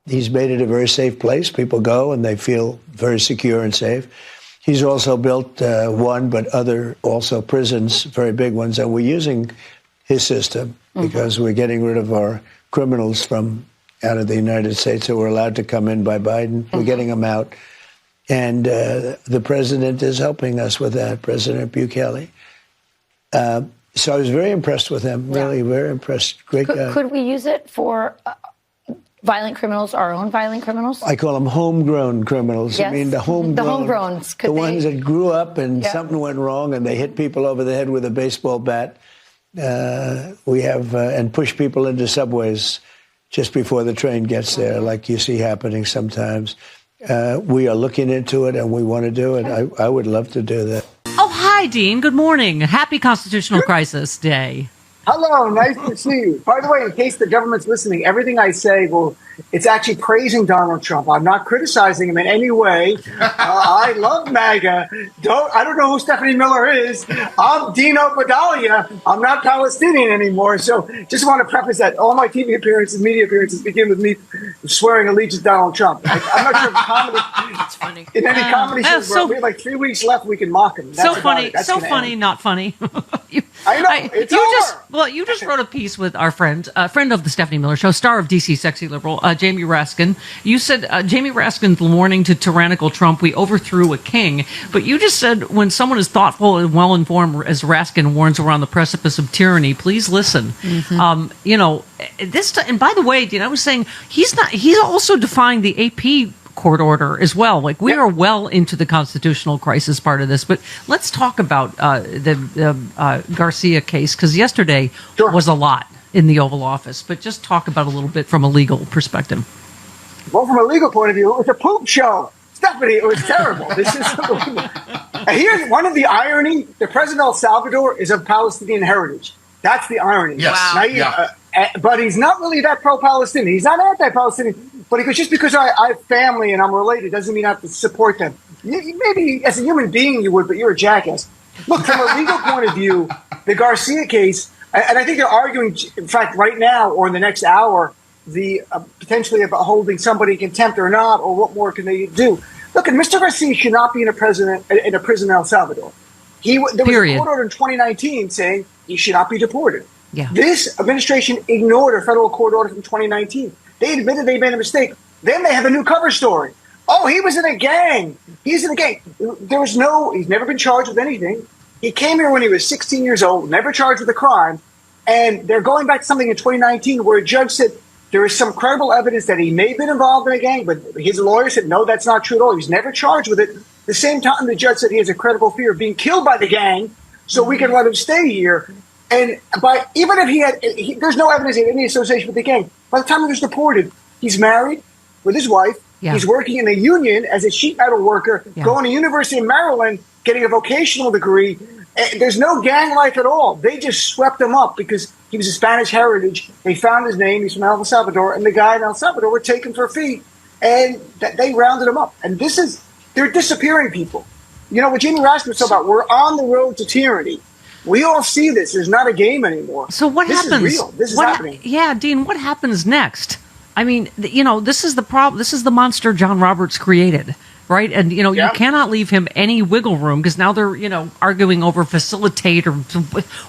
He's made it a very safe place. People go and they feel very secure and safe. He's also built one, but other also prisons, very big ones, and we're using his system because we're getting rid of our criminals from out of the United States that were allowed to come in by Biden. We're getting them out. And the president is helping us with that, President Bukele. So I was very impressed with him, really very impressed. Great guy. Could we use it for violent criminals, our own violent criminals? I call them homegrown criminals. Yes. I mean, the homegrowns. The ones that grew up and something went wrong and they hit people over the head with a baseball bat. We have, and push people into subways just before the train gets there, like you see happening sometimes. We are looking into it and we want to do it. I would love to do that. Oh, hi, Dean. Good morning. Happy Constitutional Crisis Day. Hello, nice to see you. By the way, in case the government's listening, everything I say, it's actually praising Donald Trump. I'm not criticizing him in any way. I love MAGA. I don't know who Stephanie Miller is. I'm Dino Badalia. I'm not Palestinian anymore. So just want to preface that all my TV appearances, media appearances begin with me swearing allegiance to Donald Trump. I'm not sure if comedy. That's funny. In any comedy show, we have like 3 weeks left. We can mock him. That's so funny. So funny, end. Not funny. I know. It's over. Well, you just wrote a piece with our friend of the Stephanie Miller Show, star of DC Sexy Liberal, Jamie Raskin. You said, Jamie Raskin's warning to tyrannical Trump, we overthrew a king. But you just said, when someone is thoughtful and well-informed, as Raskin warns, we're on the precipice of tyranny, please listen. And by the way, I was saying, he's also defying the AP court order as well. Like, we are well into the constitutional crisis part of this, but let's talk about the Garcia case, because yesterday was a lot in the Oval Office, but just talk about a little bit from a legal perspective. Well, from a legal point of view, it was a poop show. Stephanie, it was terrible. This is here's one of the irony. The president of El Salvador is of Palestinian heritage. That's the irony. Yes. Wow. But he's not really that pro-Palestinian. He's not anti-Palestinian. But he goes, just because I have family and I'm related doesn't mean I have to support them. Maybe as a human being you would, but you're a jackass. Look, from a legal point of view, the Garcia case, and I think they're arguing, in fact, right now or in the next hour, the potentially about holding somebody in contempt or not, or what more can they do. Look, and Mr. Garcia should not be in a prison in El Salvador. There was a court order in 2019 saying he should not be deported. Yeah. This administration ignored a federal court order from 2019. They admitted they made a mistake. Then they have a new cover story. Oh, he was in a gang. He's in a gang. He's never been charged with anything. He came here when he was 16 years old, never charged with a crime. And they're going back to something in 2019 where a judge said there is some credible evidence that he may have been involved in a gang, but his lawyer said, no, that's not true at all. He was never charged with it. At the same time, the judge said he has a credible fear of being killed by the gang, so we can let him stay here. And even if there's no evidence of any association with the gang. By the time he was deported, he's married with his wife. Yeah. He's working in a union as a sheet metal worker, going to University of Maryland, getting a vocational degree. And there's no gang life at all. They just swept him up because he was of Spanish heritage. They found his name. He's from El Salvador. And the guy in El Salvador were taken for a fee. And they rounded him up. And they're disappearing people. You know, what Jamie Raskin was talking about, we're on the road to tyranny. We all see this. It's not a game anymore. So what happens? This is real. This is happening. Yeah, Dean, what happens next? I mean, this is the problem. This is the monster John Roberts created, right? And, you cannot leave him any wiggle room because now they're, arguing over facilitate or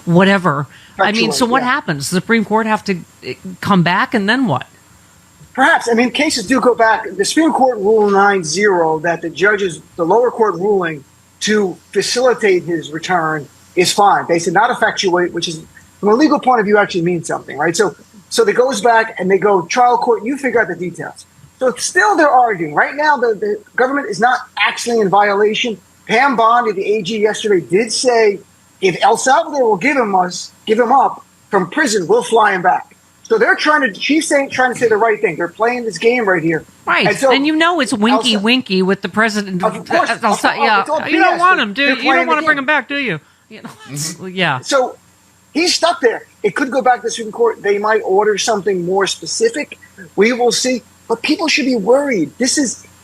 whatever. I mean, so what happens? The Supreme Court have to come back and then what? Perhaps. I mean, cases do go back. The Supreme Court ruled 9-0 that the lower court ruling to facilitate his return is fine. They said not effectuate, which is, from a legal point of view, actually means something, right? So it goes back and they go trial court, you figure out the details. So still they're arguing. Right now, the government is not actually in violation. Pam Bondi, the AG yesterday, did say if El Salvador will give him up from prison, we'll fly him back. So she's trying to say the right thing. They're playing this game right here. Right. And it's winky with the president. Of course. You don't want him, do you? You don't want to bring him back, do you? Yeah. So he's stuck there. It could go back to the Supreme Court. They might order something more specific. We will see. But people should be worried.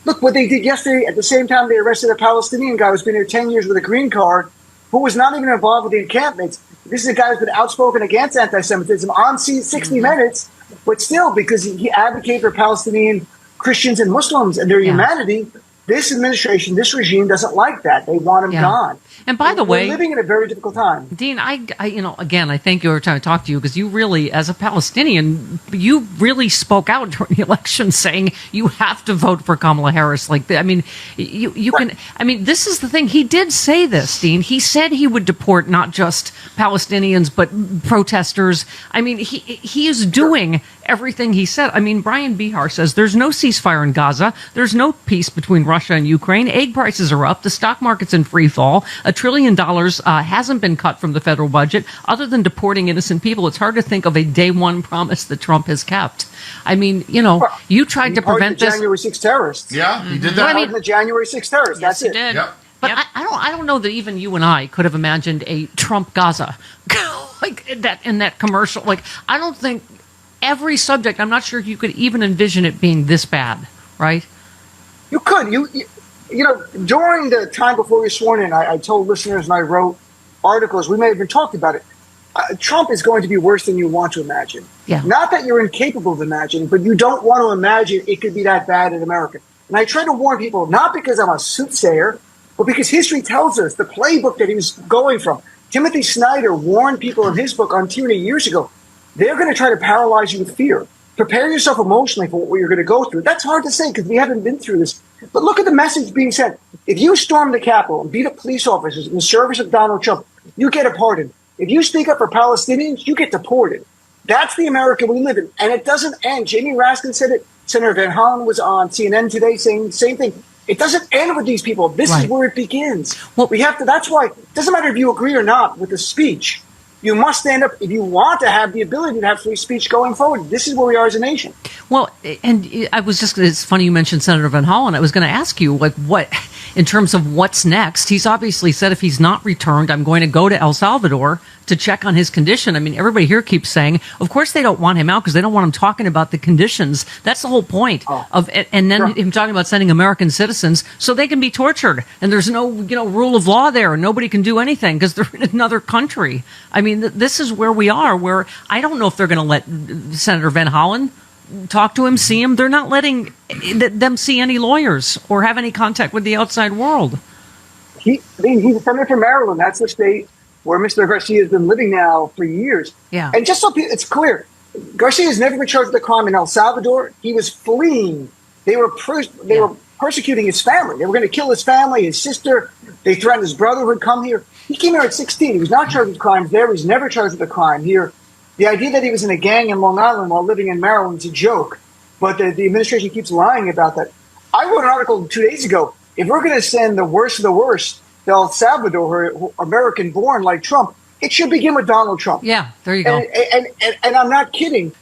Look what they did yesterday. At the same time, they arrested a Palestinian guy who's been here 10 years with a green card, who was not even involved with the encampments. This is a guy who's been outspoken against anti-Semitism on 60 Minutes, but still, because he advocated for Palestinian Christians and Muslims and their humanity. This administration, this regime doesn't like that. They want him gone. And by the way, we're living in a very difficult time. Dean, I again, I thank you every time I talk to you because you really, as a Palestinian, you really spoke out during the election saying you have to vote for Kamala Harris. Like, I mean, you can, I mean, this is the thing. He did say this, Dean. He said he would deport not just Palestinians, but protesters. I mean, he is doing everything he said. I mean, Brian Bihar says there's no ceasefire in Gaza. There's no peace between Russia and Ukraine. Egg prices are up. The stock market's in free fall. $1 trillion hasn't been cut from the federal budget. Other than deporting innocent people, it's hard to think of a day one promise that Trump has kept. I mean, you tried to prevent the this. January 6th terrorists. Yeah, he did that. I mean, the January 6th terrorists. Yes, That's he it. did. Yep. But I don't know that even you and I could have imagined a Trump Gaza like in that commercial. Like, I don't think every subject. I'm not sure if you could even envision it being this bad, right? You could. You know, during the time before we were sworn in, I told listeners and I wrote articles. We may have even talked about it. Trump is going to be worse than you want to imagine. Yeah. Not that you're incapable of imagining, but you don't want to imagine it could be that bad in America. And I try to warn people, not because I'm a soothsayer, but because history tells us the playbook that he was going from. Timothy Snyder warned people in his book on tyranny years ago. They're going to try to paralyze you with fear. Prepare yourself emotionally for what you're going to go through. That's hard to say because we haven't been through this. But look at the message being sent. If you storm the Capitol and beat up police officers in the service of Donald Trump, you get a pardon. If you speak up for Palestinians, you get deported. That's the America we live in. And it doesn't end. Jamie Raskin said it. Senator Van Hollen was on CNN today saying the same thing. It doesn't end with these people. This is where it begins. Well, we have to. That's why it doesn't matter if you agree or not with the speech. You must stand up if you want to have the ability to have free speech going forward. This is where we are as a nation. Well, and it's funny you mentioned Senator Van Hollen. I was going to ask you, like, what, in terms of what's next, he's obviously said if he's not returned, I'm going to go to El Salvador to check on his condition. I mean, everybody here keeps saying, of course they don't want him out because they don't want him talking about the conditions. That's the whole point of, and then him talking about sending American citizens so they can be tortured. And there's no, rule of law there. Nobody can do anything because they're in another country. I mean, this is where we are, where I don't know if they're going to let Senator Van Hollen talk to him, see him. They're not letting them see any lawyers or have any contact with the outside world. He's a senator from Maryland. That's the state where Mr. Garcia has been living now for years. Yeah. And just so it's clear, Garcia has never been charged with a crime in El Salvador. He was fleeing. They were persecuting his family. They were going to kill his family, his sister. They threatened his brother would come here. He came here at 16. He was not charged with crimes there. He was never charged with a crime here. The idea that he was in a gang in Long Island while living in Maryland is a joke. But the administration keeps lying about that. I wrote an article 2 days ago. If we're going to send the worst of the worst to El Salvador, American-born like Trump, it should begin with Donald Trump. Yeah, there you go. And I'm not kidding.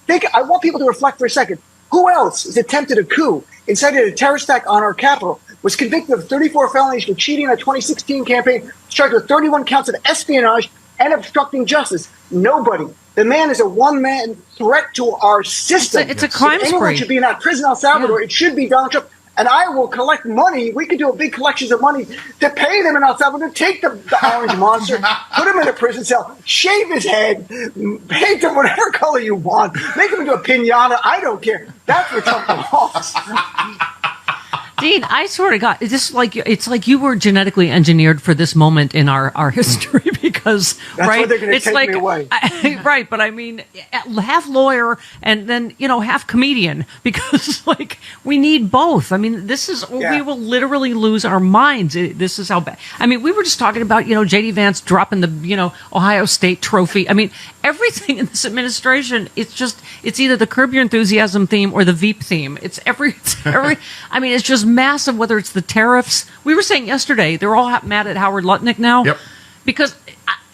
I want people to reflect for a second. Who else has attempted a coup, incited a terrorist attack on our capital, was convicted of 34 felonies for cheating in a 2016 campaign, charged with 31 counts of espionage and obstructing justice? Nobody. The man is a one-man threat to our system. It's a crime spree. If anyone should be in that prison in El Salvador, it should be Donald Trump. And I will collect money. We could do a big collections of money to pay them in El Salvador. Take the orange monster, put him in a prison cell, shave his head, paint him whatever color you want, make him into a piñata. I don't care. That's what Trump belongs. Dean, I swear to God, it's like you were genetically engineered for this moment in our history because that's right, they're it's take like me away. Right, but I mean, half lawyer and then half comedian because like we need both. I mean, we will literally lose our minds. This is how bad. I mean, we were just talking about JD Vance dropping the Ohio State trophy. I mean, everything in this administration, it's either the Curb Your Enthusiasm theme or the Veep theme. It's every. I mean, it's just massive, whether it's the tariffs. We were saying yesterday, they're all mad at Howard Lutnick now. Yep. Because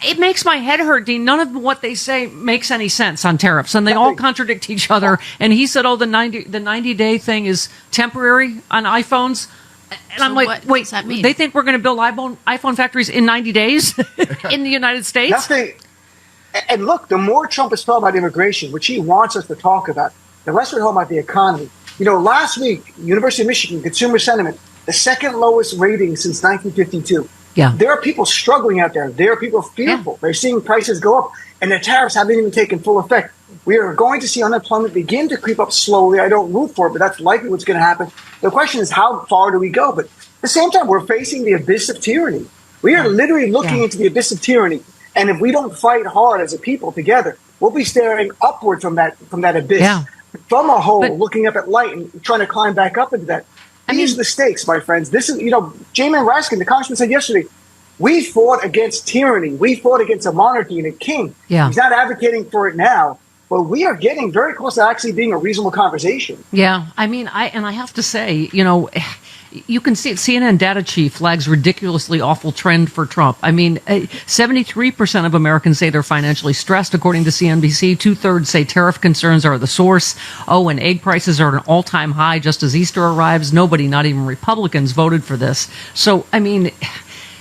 it makes my head hurt, Dean. None of what they say makes any sense on tariffs, and they all contradict each other. And he said, the 90-day thing is temporary on iPhones. And so I'm like, wait, what does that mean? They think we're going to build iPhone factories in 90 days in the United States? Nothing. And look, the more Trump is talking about immigration, which he wants us to talk about, the less we're talking about the economy. Last week, University of Michigan Consumer Sentiment, the second lowest rating since 1952. Yeah. There are people struggling out there. There are people fearful. They're seeing prices go up, and the tariffs haven't even taken full effect. We are going to see unemployment begin to creep up slowly. I don't root for it, but that's likely what's going to happen. The question is, how far do we go? But at the same time, we're facing the abyss of tyranny. We are literally looking into the abyss of tyranny. And if we don't fight hard as a people together, we'll be staring upward from that abyss, from a hole, looking up at light and trying to climb back up into that. These are the stakes, my friends. This is, Jamin Raskin, the congressman, said yesterday, we fought against tyranny. We fought against a monarchy and a king. Yeah. He's not advocating for it now. But we are getting very close to actually being a reasonable conversation. Yeah, I mean, I have to say, you can see it. CNN data chief flags ridiculously awful trend for Trump. I mean, 73% of Americans say they're financially stressed, according to CNBC. 2/3 say tariff concerns are the source. Oh, and egg prices are at an all-time high just as Easter arrives. Nobody, not even Republicans, voted for this. So, I mean,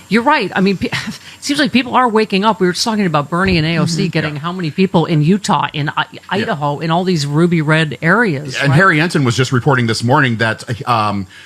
you're right. I mean, it seems like people are waking up. We were just talking about Bernie and AOC getting how many people in Utah, in Idaho, in all these ruby red areas. And Harry Ensign was just reporting this morning that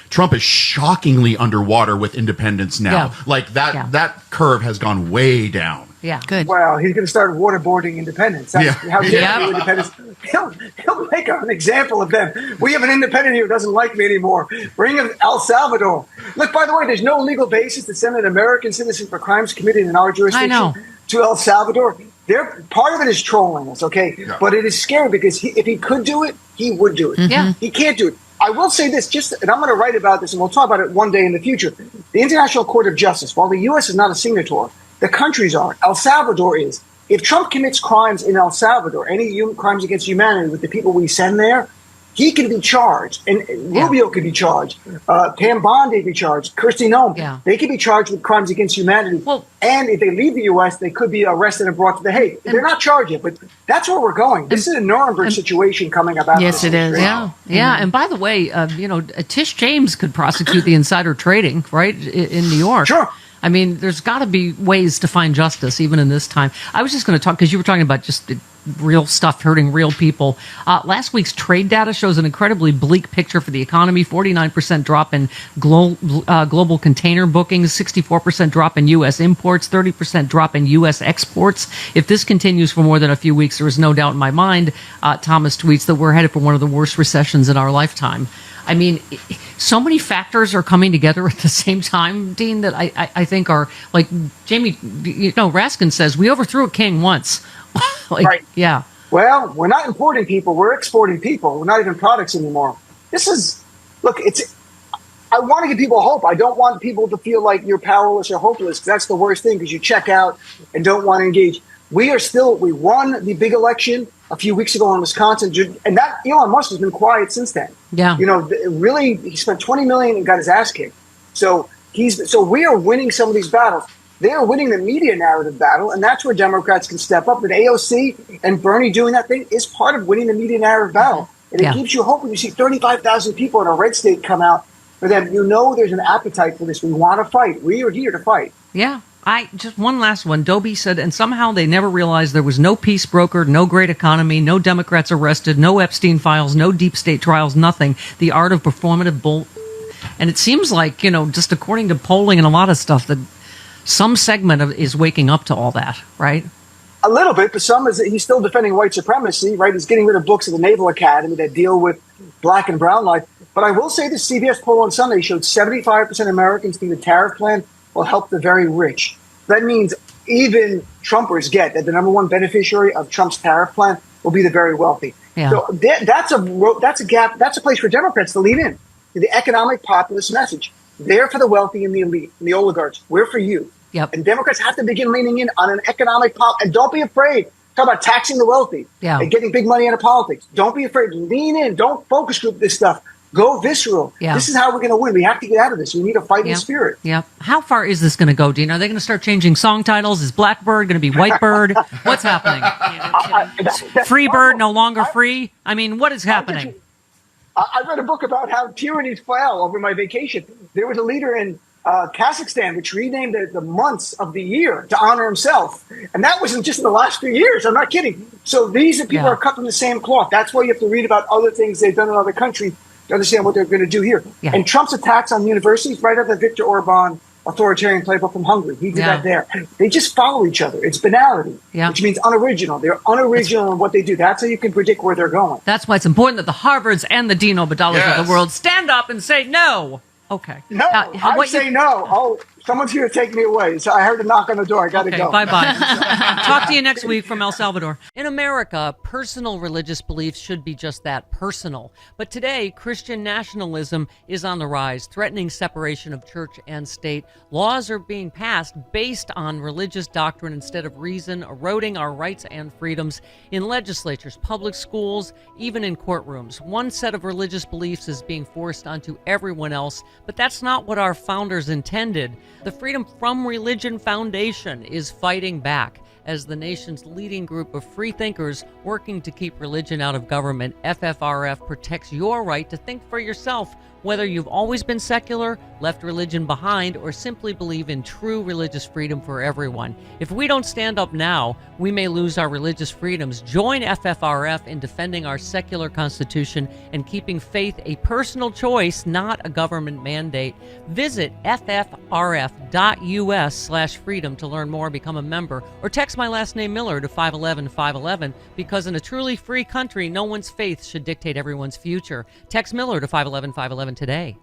Trump is shockingly underwater with independents now. Yeah. Like that curve has gone way down. Yeah, good. Well, he's going to start waterboarding independents. That's how he independents. He'll make an example of them. We have an independent here who doesn't like me anymore. Bring him El Salvador. Look, by the way, there's no legal basis to send an American citizen for crimes committed in our jurisdiction to El Salvador. Part of it is trolling us, okay? Yeah. But it is scary because if he could do it, he would do it. Yeah. He can't do it. I will say this, and I'm going to write about this, and we'll talk about it one day in the future. The International Court of Justice, while the U.S. is not a signatory, the countries are. El Salvador is. If Trump commits crimes in El Salvador, any crimes against humanity with the people we send there, he can be charged. And Rubio could be charged. Pam Bondi could be charged. Kristi Noem. Yeah. They could be charged with crimes against humanity. Well, and if they leave the U.S., they could be arrested and brought to the Hague. They're not charged yet, but that's where we're going. This is a Nuremberg situation coming about. Yes, it is. Yeah. Yeah. And by the way, Tish James could prosecute the insider trading, right, in New York. Sure. I mean, there's got to be ways to find justice, even in this time. I was just going to talk, because you were talking about just real stuff hurting real people. Last week's trade data shows an incredibly bleak picture for the economy. 49% drop in global container bookings, 64% drop in U.S. imports, 30% drop in U.S. exports. If this continues for more than a few weeks, there is no doubt in my mind, Thomas tweets, that we're headed for one of the worst recessions in our lifetime. I mean, so many factors are coming together at the same time, Dean, that I think are, like Jamie, Raskin says, we overthrew a king once. Right. Yeah. Well, we're not importing people. We're exporting people. We're not even products anymore. I want to give people hope. I don't want people to feel like you're powerless or hopeless, because that's the worst thing, because you check out and don't want to engage. We won the big election a few weeks ago in Wisconsin, and that Elon Musk has been quiet since then. Yeah. Really, he spent $20 million and got his ass kicked. So we are winning some of these battles. They are winning the media narrative battle, and that's where Democrats can step up. And AOC and Bernie doing that thing is part of winning the media narrative battle. And it gives you hope when you see 35,000 people in a red state come out for them. There's an appetite for this. We want to fight. We are here to fight. Yeah. Just one last one. Dobie said, and somehow they never realized there was no peace brokered, no great economy, no Democrats arrested, no Epstein files, no deep state trials, nothing. The art of performative bull. And it seems like, just according to polling and a lot of stuff, that some segment is waking up to all that, right? A little bit, but he's still defending white supremacy, right? He's getting rid of books at the Naval Academy that deal with black and brown life. But I will say the CBS poll on Sunday showed 75% of Americans think the tariff plan will help the very rich. That means even Trumpers get that the number one beneficiary of Trump's tariff plan will be the very wealthy. Yeah. So that's a gap. That's a place for Democrats to lean in. The economic populist message. They're for the wealthy and the elite and the oligarchs. We're for you. Yep. And Democrats have to begin leaning in on an economic and don't be afraid. Talk about taxing the wealthy and getting big money out of politics. Don't be afraid. Lean in. Don't focus group this stuff. Go visceral. Yeah. This is how we're going to win. We have to get out of this. We need a fighting spirit. Yeah. How far is this going to go, Dean? Are they going to start changing song titles? Is Blackbird going to be Whitebird? What's happening? Freebird, no longer free? I mean, what is happening? I read a book about how tyrannies fell over my vacation. There was a leader in Kazakhstan which renamed the months of the year to honor himself. And that wasn't just in the last few years. I'm not kidding. So these people are cut from the same cloth. That's why you have to read about other things they've done in other countries to understand what they're going to do here. Yeah. And Trump's attacks on universities, right after Viktor Orban authoritarian playbook from Hungary. He did that there. They just follow each other. It's banality, which means unoriginal. They're unoriginal in what they do. That's how you can predict where they're going. That's why it's important that the Harvards and the Dino Badalas of the world stand up and say no. Okay. No, I say no. Oh, someone's here to take me away. So I heard a knock on the door. I got to go. Bye-bye. Talk to you next week from El Salvador. In America, personal religious beliefs should be just that, personal. But today, Christian nationalism is on the rise, threatening separation of church and state. Laws are being passed based on religious doctrine instead of reason, eroding our rights and freedoms in legislatures, public schools, even in courtrooms. One set of religious beliefs is being forced onto everyone else, but that's not what our founders intended. The Freedom from Religion Foundation is fighting back as the nation's leading group of free thinkers working to keep religion out of government. FFRF protects your right to think for yourself, whether you've always been secular, left religion behind, or simply believe in true religious freedom for everyone. If we don't stand up now, we may lose our religious freedoms. Join FFRF in defending our secular constitution and keeping faith a personal choice, not a government mandate. Visit ffrf.us/freedom to learn more, become a member, or text my last name Miller to 511-511, because in a truly free country, no one's faith should dictate everyone's future. Text Miller to 511-511 today.